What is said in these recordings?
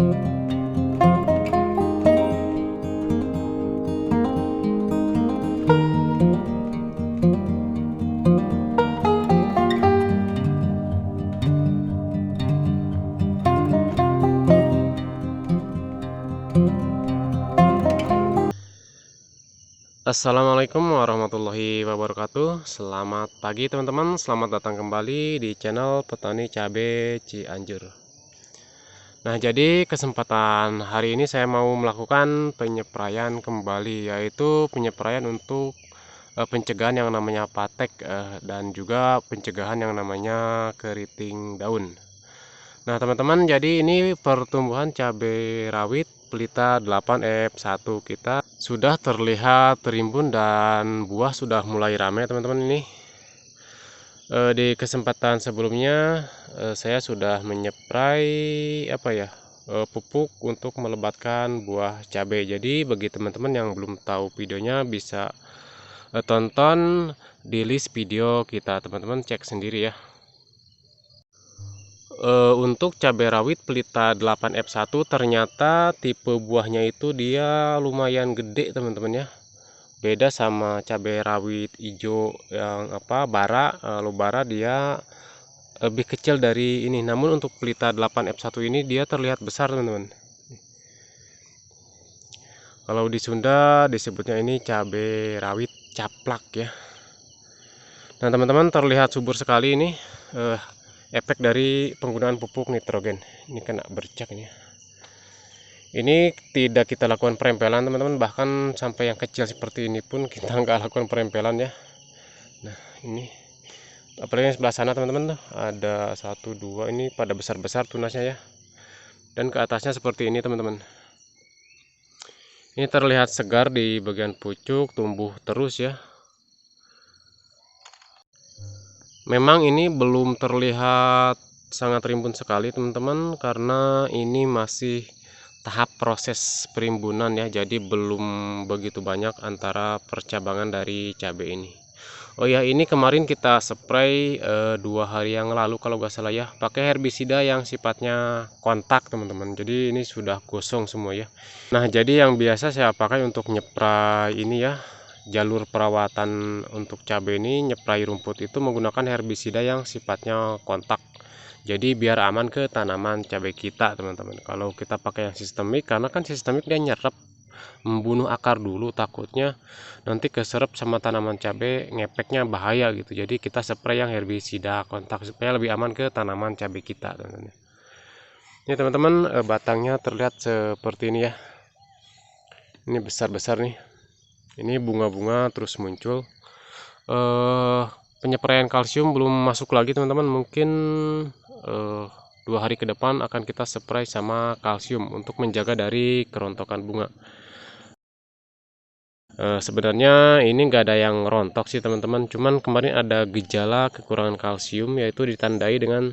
Assalamualaikum warahmatullahi wabarakatuh. Selamat pagi teman-teman, selamat datang kembali di channel Petani Cabai Cianjur. Nah, jadi kesempatan hari ini saya mau melakukan penyepraian kembali, yaitu penyepraian untuk pencegahan yang namanya patek dan juga pencegahan yang namanya keriting daun. Nah teman-teman, jadi ini pertumbuhan cabai rawit pelita 8F1 kita sudah terlihat terimbun dan buah sudah mulai ramai teman-teman. Ini di kesempatan sebelumnya saya sudah menyeprai pupuk untuk melebatkan buah cabai. Jadi bagi teman-teman yang belum tahu videonya bisa tonton di list video kita, teman-teman cek sendiri ya. Untuk cabai rawit pelita 8F1 ternyata tipe buahnya itu dia lumayan gede teman-teman ya. Beda sama cabai rawit hijau yang bara, bara dia lebih kecil dari ini. Namun untuk pelita 8F1 ini dia terlihat besar teman-teman. Kalau di Sunda disebutnya ini cabai rawit caplak ya. Nah teman-teman, terlihat subur sekali ini. Efek dari penggunaan pupuk nitrogen. Ini kena bercak ini. Ini tidak kita lakukan perempelan teman-teman, bahkan sampai yang kecil seperti ini pun kita nggak lakukan perempelan ya. Nah ini apalagi yang sebelah sana teman-teman tuh ada 1 2 ini pada besar-besar tunasnya ya, dan ke atasnya seperti ini teman-teman. Ini terlihat segar di bagian pucuk, tumbuh terus ya. Memang ini belum terlihat sangat rimbun sekali teman-teman, karena ini masih tahap proses perimbunan ya, jadi belum begitu banyak antara percabangan dari cabai ini. Oh ya, ini kemarin kita spray 2 hari yang lalu kalau nggak salah ya, pakai herbisida yang sifatnya kontak teman-teman. Jadi ini sudah gosong semua ya. Nah jadi yang biasa saya pakai untuk nyepray ini ya, jalur perawatan untuk cabai ini, nyepray rumput itu menggunakan herbisida yang sifatnya kontak. Jadi biar aman ke tanaman cabai kita teman-teman. Kalau kita pakai yang sistemik, karena kan sistemik dia nyerap, membunuh akar dulu, takutnya nanti keserap sama tanaman cabai, ngepeknya bahaya gitu. Jadi kita spray yang herbisida kontak supaya lebih aman ke tanaman cabai kita teman-teman. Ini teman-teman, batangnya terlihat seperti ini ya. Ini besar-besar nih. Ini bunga-bunga terus muncul. Penyepraian kalsium belum masuk lagi teman-teman, mungkin 2 hari ke depan akan kita spray sama kalsium untuk menjaga dari kerontokan bunga. Sebenarnya ini nggak ada yang rontok sih teman-teman, cuman kemarin ada gejala kekurangan kalsium, yaitu ditandai dengan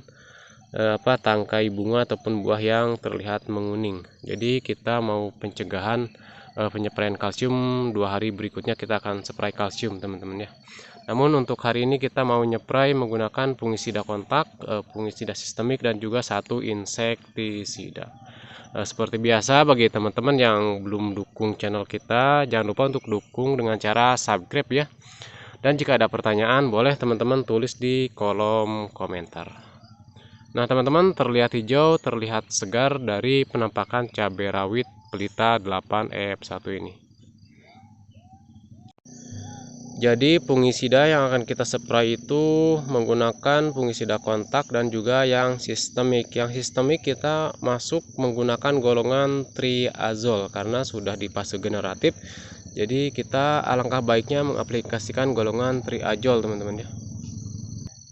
tangkai bunga ataupun buah yang terlihat menguning. Jadi kita mau pencegahan penyepraian kalsium, 2 hari berikutnya kita akan spray kalsium teman-teman ya. Namun untuk hari ini kita mau nyepray menggunakan fungisida kontak, fungisida sistemik, dan juga 1 insektisida. Seperti biasa, bagi teman-teman yang belum dukung channel kita, jangan lupa untuk dukung dengan cara subscribe ya. Dan jika ada pertanyaan, boleh teman-teman tulis di kolom komentar. Nah teman-teman, terlihat hijau, terlihat segar dari penampakan cabai rawit pelita 8F1 ini. Jadi fungisida yang akan kita spray itu menggunakan fungisida kontak dan juga yang sistemik. Yang sistemik kita masuk menggunakan golongan triazol karena sudah di fase generatif. Jadi kita alangkah baiknya mengaplikasikan golongan triazol teman-teman ya.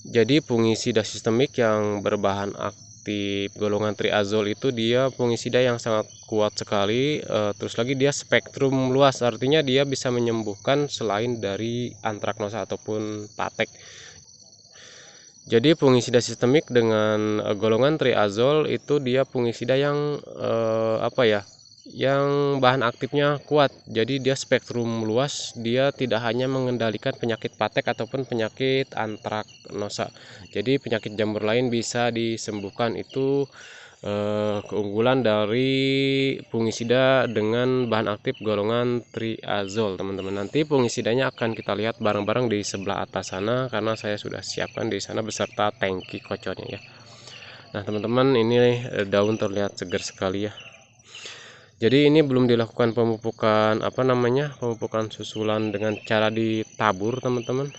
Jadi fungisida sistemik yang berbahan aktif golongan triazol itu dia fungisida yang sangat kuat sekali, terus lagi dia spektrum luas, artinya dia bisa menyembuhkan selain dari antraknosa ataupun patek. Jadi fungisida sistemik dengan golongan triazol itu dia fungisida yang yang bahan aktifnya kuat. Jadi dia spektrum luas, dia tidak hanya mengendalikan penyakit patek ataupun penyakit antraknosa. Jadi penyakit jamur lain bisa disembuhkan. Itu keunggulan dari fungisida dengan bahan aktif golongan triazol, teman-teman. Nanti fungisidanya akan kita lihat bareng-bareng di sebelah atas sana, karena saya sudah siapkan di sana beserta tangki kocornya ya. Nah teman-teman, ini daun terlihat segar sekali ya. Jadi ini belum dilakukan pemupukan pemupukan susulan dengan cara ditabur, teman-teman.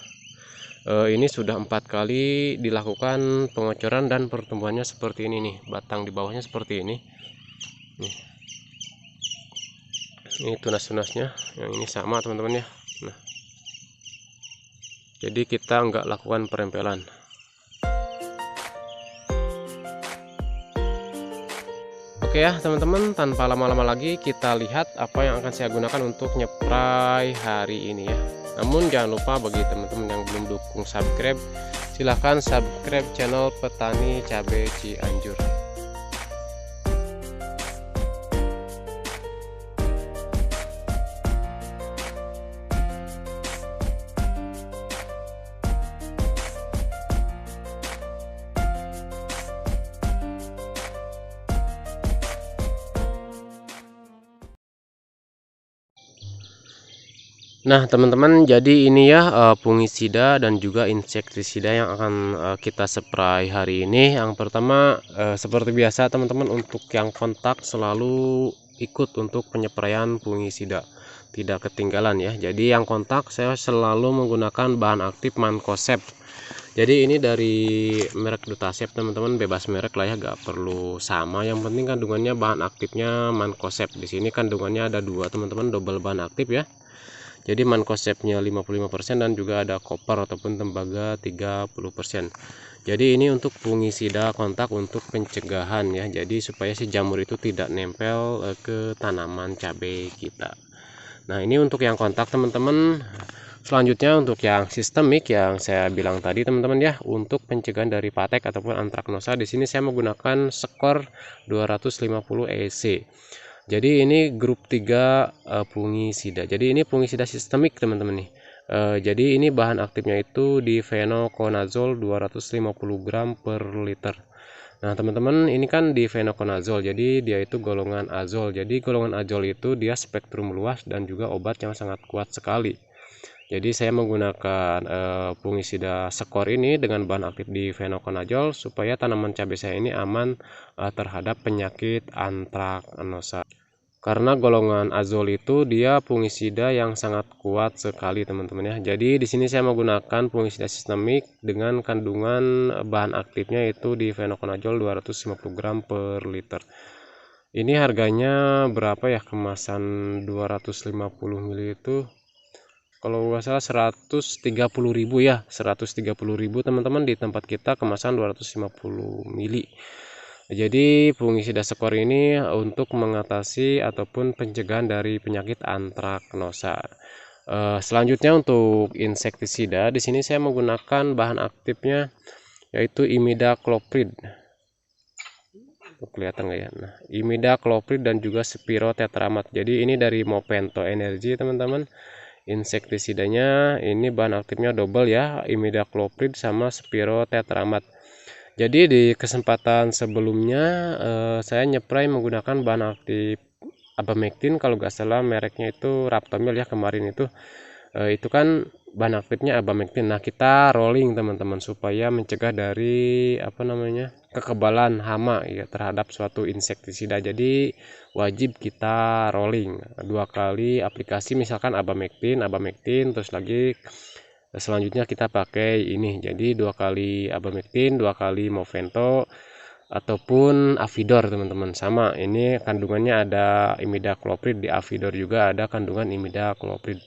Ini sudah 4 kali dilakukan pengocoran dan pertumbuhannya seperti ini nih, batang di bawahnya seperti ini nih. Ini tunas-tunasnya, yang ini sama teman-teman ya. Nah, jadi kita nggak lakukan perempelan. Oke ya teman-teman, tanpa lama-lama lagi kita lihat apa yang akan saya gunakan untuk nyepray hari ini ya. Namun jangan lupa bagi teman-teman yang belum dukung subscribe, silahkan subscribe channel Petani Cabai Cianjur. Nah teman-teman, jadi ini ya fungisida dan juga insektisida yang akan kita spray hari ini. Yang pertama seperti biasa teman-teman, untuk yang kontak selalu ikut untuk penyepraian fungisida, tidak ketinggalan ya. Jadi yang kontak saya selalu menggunakan bahan aktif Mancozeb. Jadi ini dari merek Dutasep teman-teman, bebas merek lah ya, gak perlu sama, yang penting kandungannya bahan aktifnya Mancozeb. Di sini kandungannya ada 2 teman-teman, double bahan aktif ya. Jadi Mancozebnya 55% dan juga ada koper ataupun tembaga 30%. Jadi ini untuk fungisida kontak untuk pencegahan ya. Jadi supaya si jamur itu tidak nempel ke tanaman cabai kita. Nah, ini untuk yang kontak teman-teman. Selanjutnya untuk yang sistemik yang saya bilang tadi teman-teman ya, untuk pencegahan dari patek ataupun antraknosa, di sini saya menggunakan skor 250 EC. Jadi ini grup 3 fungisida. Jadi ini fungisida sistemik teman-teman nih. Jadi ini bahan aktifnya itu difenoconazole 250 gram per liter. Nah teman-teman, ini kan difenoconazole, jadi dia itu golongan azol. Jadi golongan azol itu dia spektrum luas dan juga obat yang sangat kuat sekali. Jadi saya menggunakan fungisida skor ini dengan bahan aktif difenoconazole supaya tanaman cabai saya ini aman terhadap penyakit antraknosa. Karena golongan azol itu dia fungisida yang sangat kuat sekali teman-teman ya. Jadi di sini saya menggunakan fungisida sistemik dengan kandungan bahan aktifnya itu difenoconazole 250 gram per liter. Ini harganya berapa ya, kemasan 250 ml itu kalau nggak salah 130.000 ya, 130.000 teman-teman, di tempat kita kemasan 250 ml. Jadi fungisida skor ini untuk mengatasi ataupun pencegahan dari penyakit antraknosa. Selanjutnya untuk insektisida, di sini saya menggunakan bahan aktifnya yaitu imidacloprid. Kelihatan nggak ya? Nah, imidacloprid dan juga spirotetramat. Jadi ini dari Movento Energy teman-teman. Insektisidanya ini bahan aktifnya double ya, imidacloprid sama spirotetramat. Jadi di kesempatan sebelumnya saya nyepray menggunakan bahan aktif abamectin, kalau nggak salah mereknya itu Raptomil ya, kemarin itu kan bahan aktifnya abamectin. Nah kita rolling teman-teman supaya mencegah dari kekebalan hama ya terhadap suatu insektisida. Jadi wajib kita rolling 2 kali aplikasi, misalkan abamectin terus lagi selanjutnya kita pakai ini. Jadi 2 kali abamectin, 2 kali Movento ataupun Avidor teman-teman. Sama, ini kandungannya ada imidacloprid, di Avidor juga ada kandungan imidacloprid.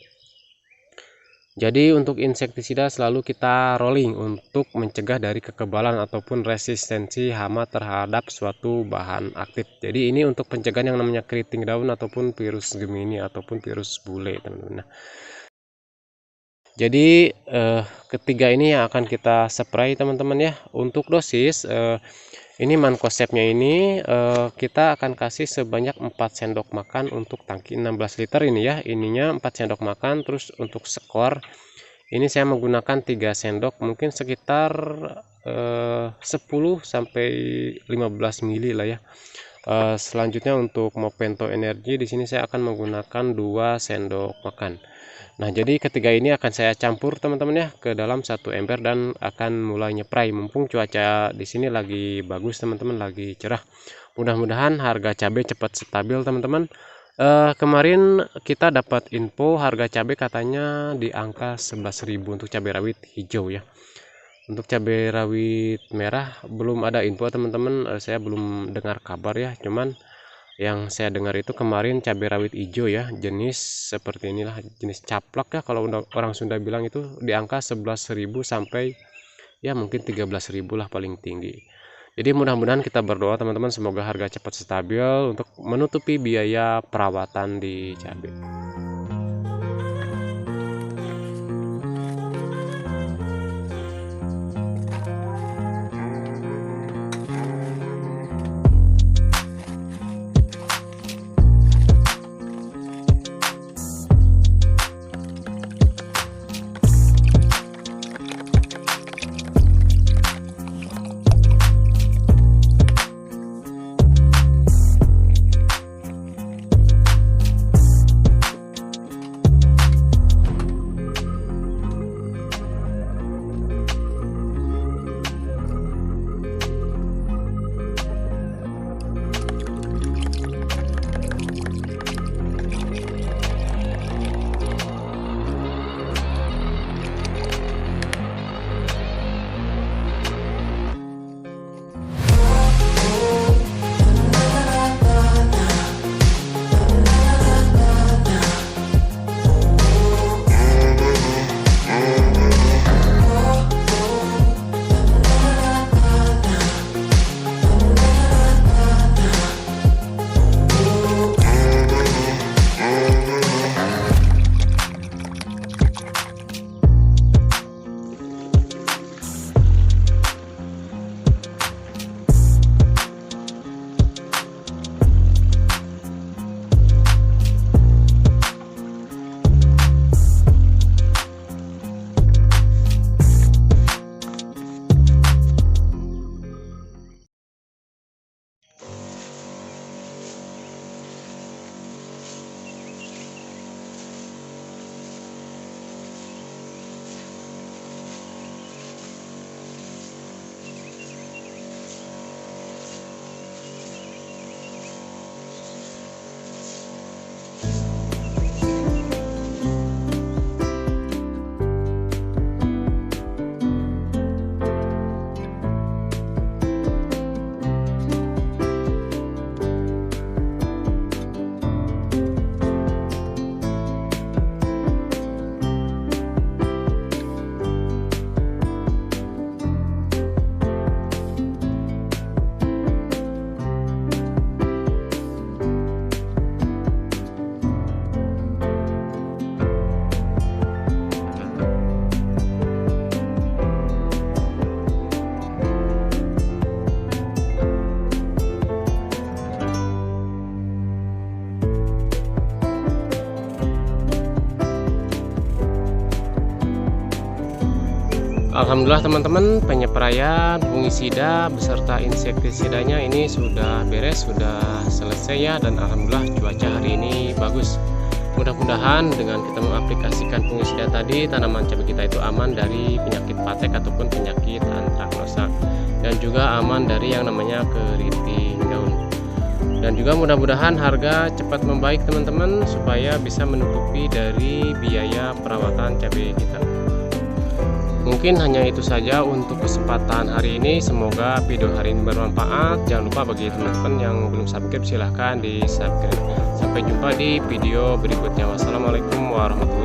Jadi untuk insektisida selalu kita rolling untuk mencegah dari kekebalan ataupun resistensi hama terhadap suatu bahan aktif. Jadi ini untuk pencegahan yang namanya keriting daun ataupun virus Gemini ataupun virus bule teman-teman. Jadi ketiga ini yang akan kita spray teman-teman ya. Untuk dosis ini Mancozebnya ini kita akan kasih sebanyak 4 sendok makan untuk tangki 16 liter ini ya. Ininya 4 sendok makan. Terus untuk skor ini saya menggunakan 3 sendok, mungkin sekitar 10 sampai 15 mili lah ya. Selanjutnya untuk Movento Energi di sini saya akan menggunakan 2 sendok makan. Nah, jadi ketiga ini akan saya campur teman-teman ya ke dalam satu ember dan akan mulai nyepray. Mumpung cuaca di sini lagi bagus teman-teman, lagi cerah. Mudah-mudahan harga cabai cepat stabil teman-teman. Kemarin kita dapat info harga cabai katanya di angka 11.000 untuk cabai rawit hijau ya. Untuk cabai rawit merah belum ada info teman-teman, saya belum dengar kabar ya. Cuman yang saya dengar itu kemarin cabai rawit hijau ya, jenis seperti inilah, jenis caplak ya kalau orang Sunda bilang, itu di angka 11.000 sampai ya mungkin 13.000 lah paling tinggi. Jadi mudah-mudahan kita berdoa teman-teman, semoga harga cepat stabil untuk menutupi biaya perawatan di cabai. Alhamdulillah teman-teman, penyepraian fungisida beserta insektisidanya ini sudah beres, sudah selesai ya, dan alhamdulillah cuaca hari ini bagus. Mudah-mudahan dengan kita mengaplikasikan fungisida tadi, tanaman cabai kita itu aman dari penyakit patek ataupun penyakit antraknosa, dan juga aman dari yang namanya keriting daun. Dan juga mudah-mudahan harga cepat membaik teman-teman, supaya bisa menutupi dari biaya perawatan cabai kita. Mungkin hanya itu saja untuk kesempatan hari ini. Semoga video hari ini bermanfaat. Jangan lupa bagi teman-teman yang belum subscribe, silahkan di subscribe. Sampai jumpa di video berikutnya. Wassalamualaikum warahmatullahi wabarakatuh.